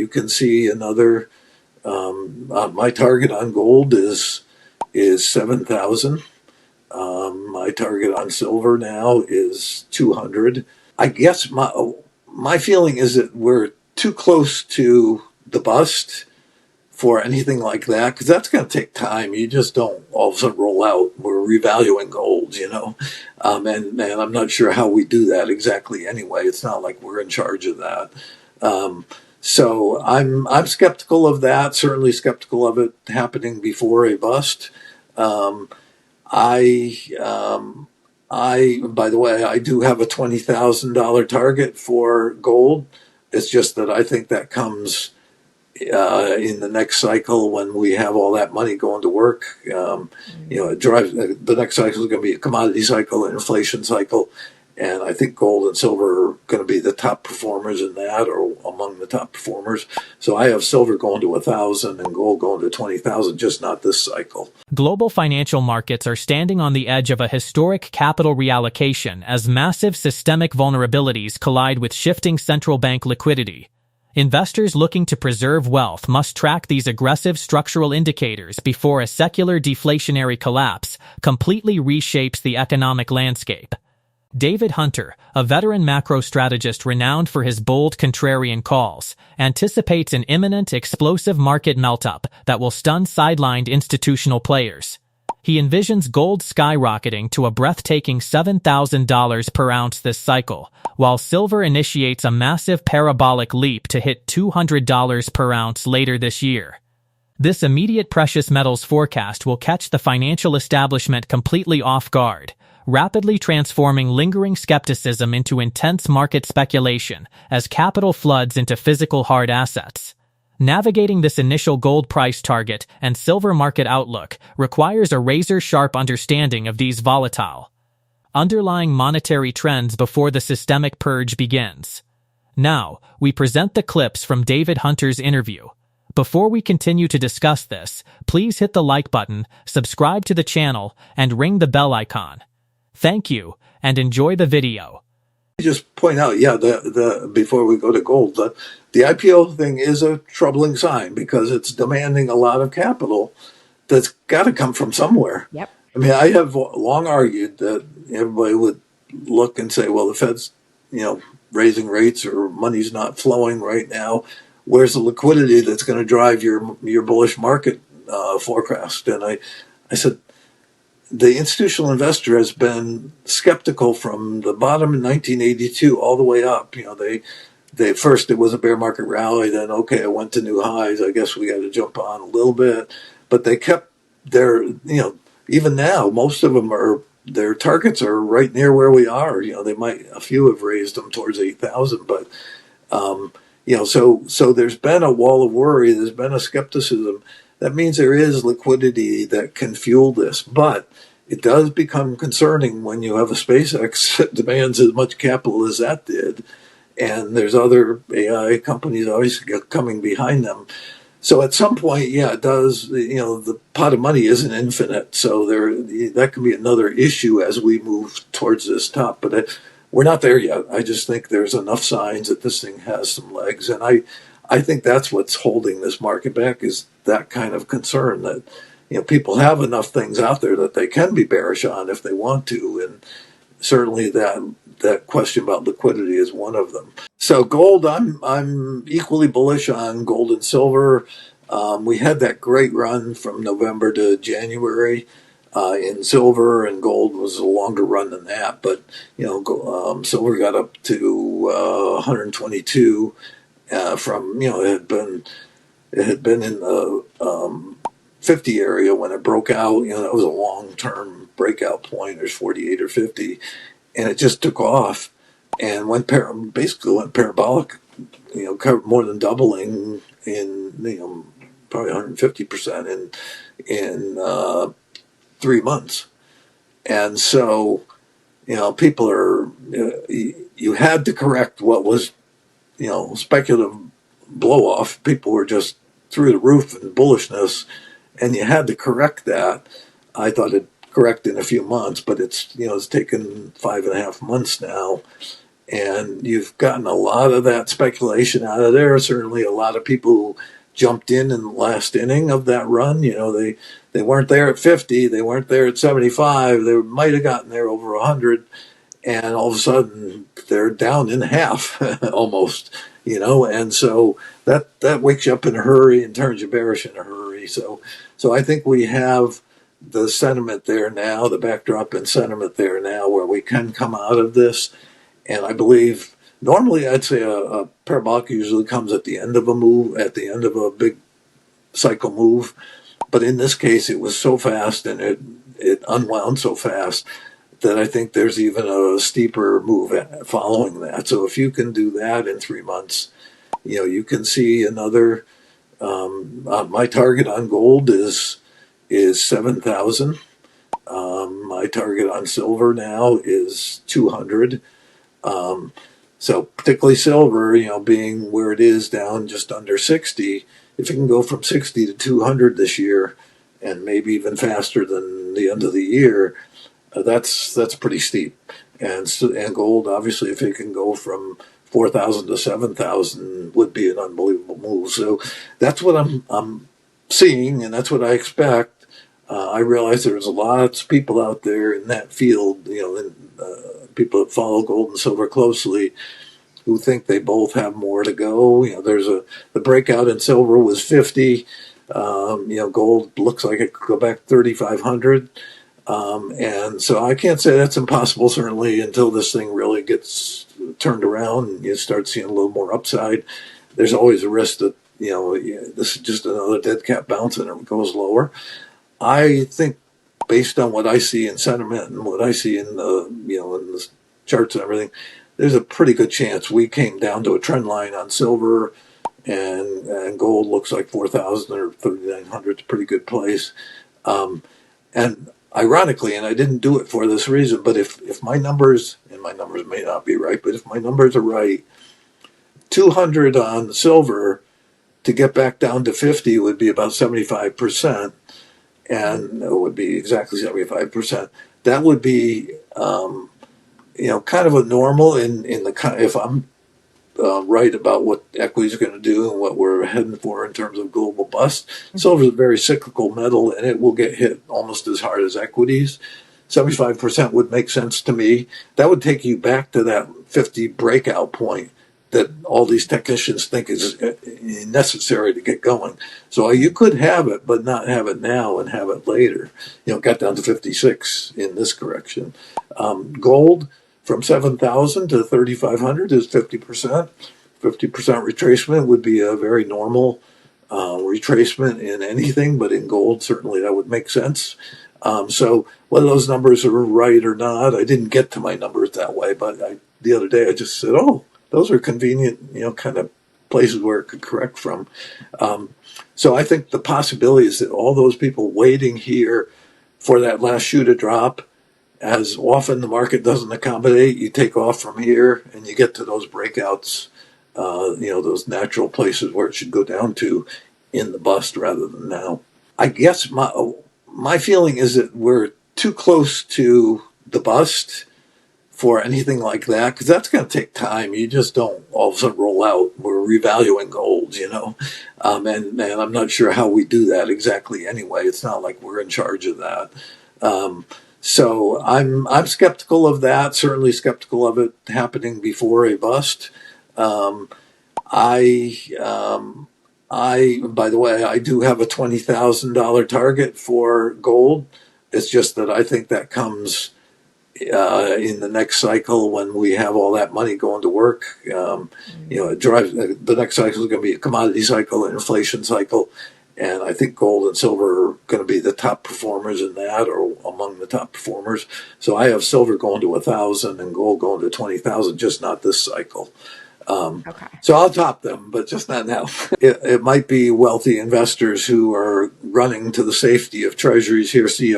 You can see another. My target on gold is 7,000. My target on silver now is 200. I guess my feeling is that we're too close to the bust for anything like that, because that's going to take time. You just don't all of a sudden roll out, we're revaluing gold, and I'm not sure how we do that exactly anyway. It's not like we're in charge of that. So I'm skeptical of that, certainly skeptical of it happening before a bust. By the way, I do have a $20,000 target for gold. It's just that I think that comes in the next cycle when we have all that money going to work. It drives, the next cycle is going to be a commodity cycle, an inflation cycle. And I think gold and silver are going to be the top performers in that, or among the top performers. So I have silver going to 1,000 and gold going to 20,000, just not this cycle. Global financial markets are standing on the edge of a historic capital reallocation as massive systemic vulnerabilities collide with shifting central bank liquidity. Investors looking to preserve wealth must track these aggressive structural indicators before a secular deflationary collapse completely reshapes the economic landscape. David Hunter, a veteran macro strategist renowned for his bold contrarian calls, anticipates an imminent explosive market meltup that will stun sidelined institutional players. He envisions gold skyrocketing to a breathtaking $7,000 per ounce this cycle, while silver initiates a massive parabolic leap to hit $200 per ounce later this year. This immediate precious metals forecast will catch the financial establishment completely off guard, rapidly transforming lingering skepticism into intense market speculation as capital floods into physical hard assets. Navigating this initial gold price target and silver market outlook requires a razor-sharp understanding of these volatile, underlying monetary trends before the systemic purge begins. Now, we present the clips from David Hunter's interview. Before we continue to discuss this, please hit the like button, subscribe to the channel, and ring the bell icon. Thank you, and enjoy the video. Just point out, before we go to gold, the IPO thing is a troubling sign because it's demanding a lot of capital that's got to come from somewhere. Yep. I mean, I have long argued that everybody would look and say, well, the Fed's, raising rates or money's not flowing right now. Where's the liquidity that's going to drive your bullish market forecast? And I said, the institutional investor has been skeptical from the bottom in 1982 all the way up. They first it was a bear market rally, then it went to new highs. I guess we got to jump on a little bit, but they kept their even now most of them their targets are right near where we are. A few have raised them towards 8,000, but so there's been a wall of worry. There's been a skepticism. That means there is liquidity that can fuel this, but it does become concerning when you have a SpaceX that demands as much capital as that did, and there's other AI companies obviously coming behind them. So at some point, it does. The pot of money isn't infinite, so that can be another issue as we move towards this top. But we're not there yet. I just think there's enough signs that this thing has some legs, and I think that's what's holding this market back is that kind of concern that people have enough things out there that they can be bearish on if they want to, and certainly that question about liquidity is one of them. So gold, I'm equally bullish on gold and silver. We had that great run from November to January in silver, and gold was a longer run than that. But silver got up to 122 from it had been in the 50 area when it broke out. That was a long-term breakout point. There's 48 or 50, and it just took off and basically went parabolic. More than doubling in probably 150% in 3 months. And so people are you had to correct what was speculative blow off. People were just through the roof in bullishness, and you had to correct that. I thought it'd correct in a few months, but it's taken 5.5 months now, And you've gotten a lot of that speculation out of there. Certainly a lot of people who jumped in the last inning of that run. They weren't there at 50. They weren't there at 75. They might have gotten there over 100. And all of a sudden they're down in half almost, and so that wakes you up in a hurry and turns you bearish in a hurry. So I think we have the sentiment there now, the backdrop and sentiment there now where we can come out of this. And I believe normally I'd say a parabolic usually comes at the end of a move, at the end of a big cycle move. But in this case, it was so fast and it unwound so fast that I think there's even a steeper move following that. So if you can do that in 3 months, you can see another. My target on gold is 7,000. My target on silver now is 200. So particularly silver, being where it is down just under 60, if it can go from 60 to 200 this year, and maybe even faster than the end of the year, that's pretty steep. And gold, obviously, if it can go from 4,000 to 7,000, would be an unbelievable move. So that's what I'm seeing, and that's what I expect. I realize there's lots of people out there in that field, people that follow gold and silver closely, who think they both have more to go. There's the breakout in silver was 50. Gold looks like it could go back 3,500. And so I can't say that's impossible, certainly, until this thing really gets turned around and you start seeing a little more upside. There's always a risk that, this is just another dead cat bounce and it goes lower. I think based on what I see in sentiment and what I see in in the charts and everything, there's a pretty good chance we came down to a trend line on silver, and gold looks like 4,000 or 3,900 is a pretty good place. And ironically, and I didn't do it for this reason, but if my numbers, and my numbers may not be right, but if my numbers are right, 200 on silver to get back down to 50 would be about 75%, and it would be exactly 75%. That would be, kind of a normal in the, if I'm right about what equities are going to do and what we're heading for in terms of global bust. Silver is a very cyclical metal, and it will get hit almost as hard as equities. 75% would make sense to me. That would take you back to that 50 breakout point that all these technicians think is necessary to get going. So you could have it, but not have it now and have it later. Got down to 56 in this correction. Gold, from 7,000 to 3,500 is 50%. 50% retracement would be a very normal retracement in anything, but in gold, certainly that would make sense. So whether those numbers are right or not, I didn't get to my numbers that way, but the other day I just said, those are convenient, kind of places where it could correct from. So I think the possibility is that all those people waiting here for that last shoe to drop, as often the market doesn't accommodate, you take off from here and you get to those breakouts, those natural places where it should go down to in the bust rather than now. I guess my feeling is that we're too close to the bust for anything like that, because that's going to take time. You just don't all of a sudden roll out, we're revaluing gold, and I'm not sure how we do that exactly anyway. It's not like we're in charge of that. So I'm skeptical of that, certainly skeptical of it happening before a bust. I by the way, I do have a $20,000 target for gold. It's just that I think that comes in the next cycle when we have all that money going to work. It drives, the next cycle is going to be a commodity cycle, an inflation cycle. And I think gold and silver are going to be the top performers in that, or among the top performers. So I have silver going to 1,000 and gold going to 20,000, just not this cycle. Okay. So I'll top them, but just not now. It might be wealthy investors who are running to the safety of treasuries here, see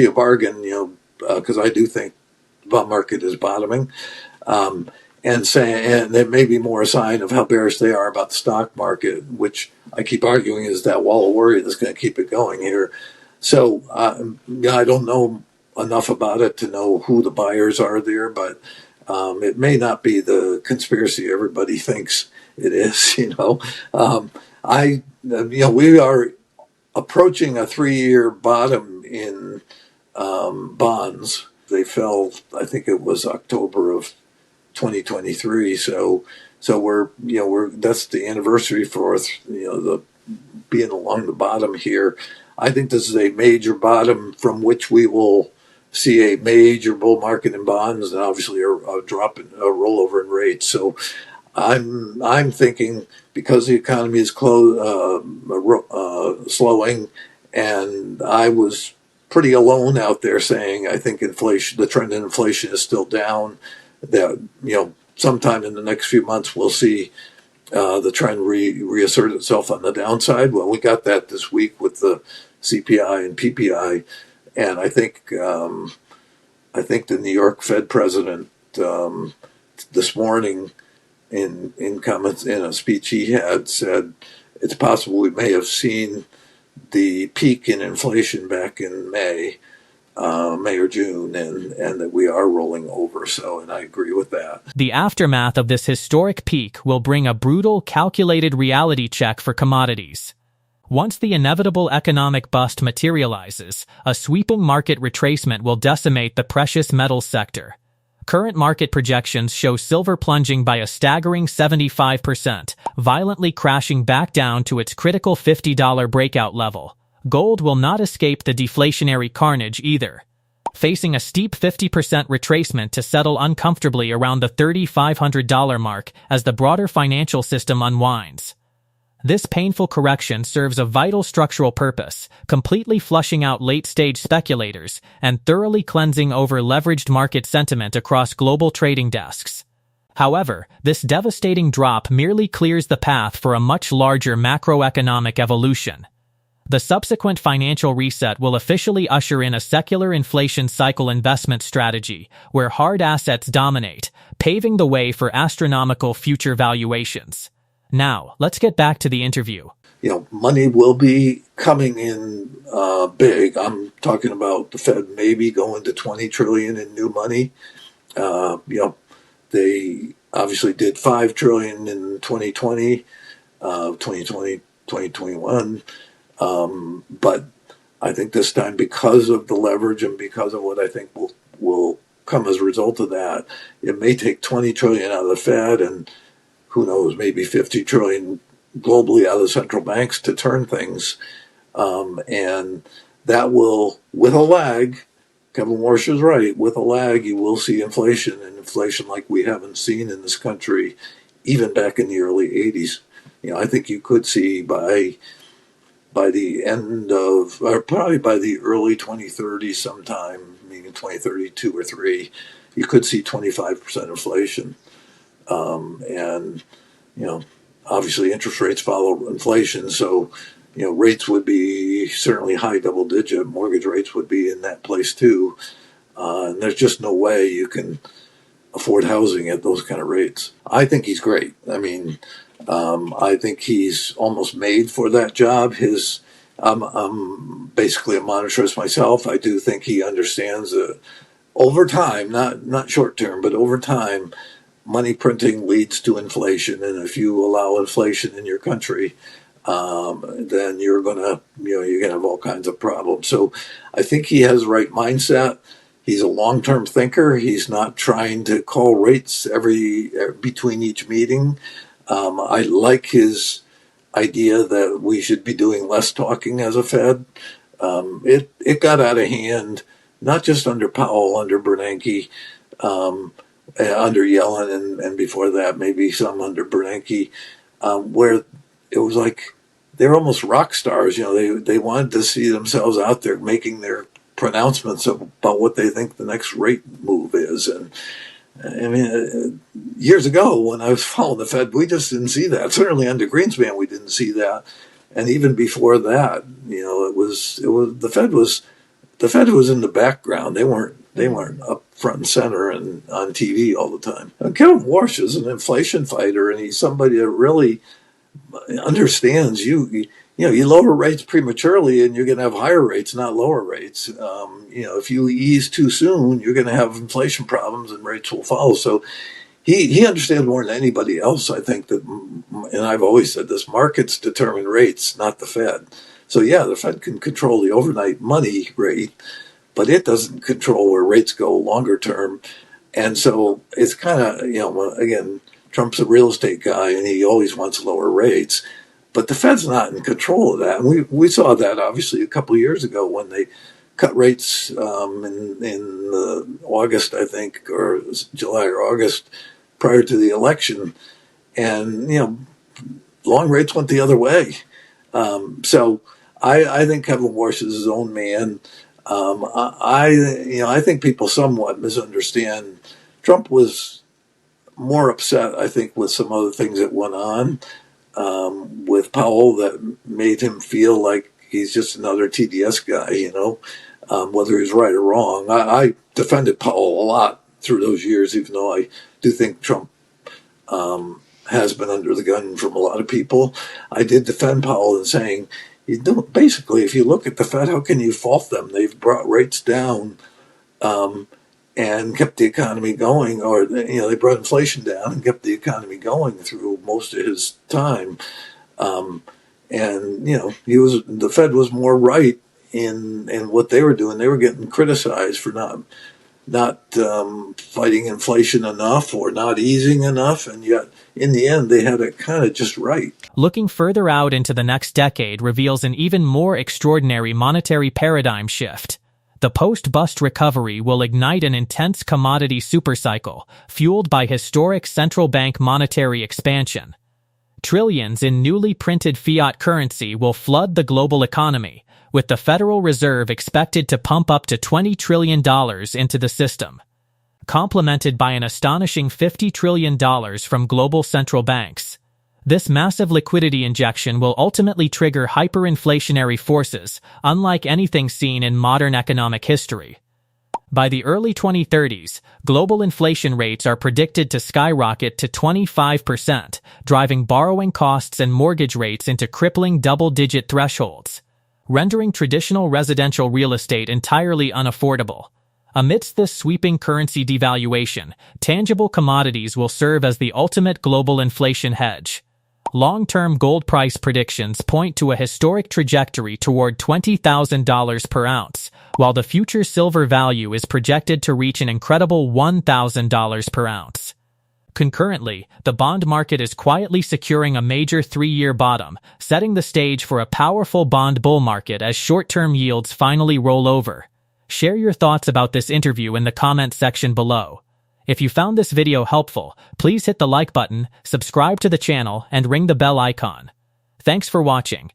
a bargain, because I do think the bond market is bottoming. And it may be more a sign of how bearish they are about the stock market, which I keep arguing is that wall of worry that's going to keep it going here. So I don't know enough about it to know who the buyers are there, but It may not be the conspiracy everybody thinks it is. We are approaching a 3-year bottom in bonds. They fell, I think it was October of 2023. So we're that's the anniversary for the being along the bottom here. I think this is a major bottom from which we will see a major bull market in bonds and obviously a drop in a rollover in rates. So I'm thinking because the economy is slowing, and I was pretty alone out there saying I think the trend in inflation is still down. That sometime in the next few months we'll see the trend reassert itself on the downside. Well, we got that this week with the CPI and PPI, and I think the New York Fed president this morning in comments in a speech he had said it's possible we may have seen the peak in inflation back in May or June, and that we are rolling over. So, and I agree with that. The aftermath of this historic peak will bring a brutal, calculated reality check for commodities. Once the inevitable economic bust materializes, a sweeping market retracement will decimate the precious metals sector. Current market projections show silver plunging by a staggering 75%, violently crashing back down to its critical $50 breakout level. Gold will not escape the deflationary carnage either, facing a steep 50% retracement to settle uncomfortably around the $3,500 mark as the broader financial system unwinds. This painful correction serves a vital structural purpose, completely flushing out late-stage speculators and thoroughly cleansing over-leveraged market sentiment across global trading desks. However, this devastating drop merely clears the path for a much larger macroeconomic evolution. The subsequent financial reset will officially usher in a secular inflation cycle investment strategy where hard assets dominate, paving the way for astronomical future valuations. Now, let's get back to the interview. Money will be coming in big. I'm talking about the Fed maybe going to 20 trillion in new money. They obviously did 5 trillion in 2020, 2021. But I think this time, because of the leverage and because of what I think will come as a result of that, it may take 20 trillion out of the Fed and who knows, maybe 50 trillion globally out of the central banks to turn things. And that will, with a lag, Kevin Warsh is right, with a lag, you will see inflation, and inflation like we haven't seen in this country even back in the early 80s. I think you could see by the end of, or probably by the early 2030s sometime, meaning 2032 or 3, you could see 25% inflation. And obviously interest rates follow inflation. So, rates would be certainly high double digit. Mortgage rates would be in that place too. And there's just no way you can afford housing at those kind of rates. I think he's great. I think he's almost made for that job. I'm basically a monetarist myself. I do think he understands that over time, not short term, but over time, money printing leads to inflation, and if you allow inflation in your country, then you're gonna have all kinds of problems. So I think he has the right mindset. He's a long-term thinker. He's not trying to call rates between each meeting. I like his idea that we should be doing less talking as a Fed. It got out of hand, not just under Powell, under Bernanke, under Yellen, and before that, maybe some under Bernanke, where it was like they're almost rock stars. They wanted to see themselves out there making their pronouncements about what they think the next rate move is. And years ago when I was following the Fed, we just didn't see that. Certainly under Greenspan, we didn't see that. And even before that, it was the Fed was in the background. They weren't up front and center and on TV all the time. And Kevin Warsh is an inflation fighter, and he's somebody that really understands. you lower rates prematurely and you're going to have higher rates, not lower rates. If you ease too soon, you're going to have inflation problems and rates will follow. So he understands more than anybody else, I think, that, and I've always said this, markets determine rates, not the Fed. So yeah, the Fed can control the overnight money rate, but it doesn't control where rates go longer term. And so it's kind of, again, Trump's a real estate guy and he always wants lower rates. But the Fed's not in control of that. And we saw that, obviously, a couple of years ago when they cut rates in August, I think, or July or August, prior to the election. And, long rates went the other way. So I think Kevin Warsh is his own man. I think people somewhat misunderstand. Trump was more upset, I think, with some other things that went on with Powell that made him feel like he's just another TDS guy, whether he's right or wrong. I defended Powell a lot through those years, even though I do think Trump has been under the gun from a lot of people. I did defend Powell in saying, basically, if you look at the Fed, how can you fault them? They've brought rates down and kept the economy going, or they brought inflation down and kept the economy going through most of his time. The Fed was more right in what they were doing. They were getting criticized for not fighting inflation enough or not easing enough, and yet in the end they had it kind of just right. Looking further out into the next decade reveals an even more extraordinary monetary paradigm shift. The post-bust recovery will ignite an intense commodity supercycle, fueled by historic central bank monetary expansion. Trillions in newly printed fiat currency will flood the global economy, with the Federal Reserve expected to pump up to $20 trillion into the system, complemented by an astonishing $50 trillion from global central banks. This massive liquidity injection will ultimately trigger hyperinflationary forces, unlike anything seen in modern economic history. By the early 2030s, global inflation rates are predicted to skyrocket to 25%, driving borrowing costs and mortgage rates into crippling double-digit thresholds, rendering traditional residential real estate entirely unaffordable. Amidst this sweeping currency devaluation, tangible commodities will serve as the ultimate global inflation hedge. Long-term gold price predictions point to a historic trajectory toward $20,000 per ounce, while the future silver value is projected to reach an incredible $1,000 per ounce. Concurrently, the bond market is quietly securing a major 3-year bottom, setting the stage for a powerful bond bull market as short-term yields finally roll over. Share your thoughts about this interview in the comments section below. If you found this video helpful, please hit the like button, subscribe to the channel, and ring the bell icon. Thanks for watching.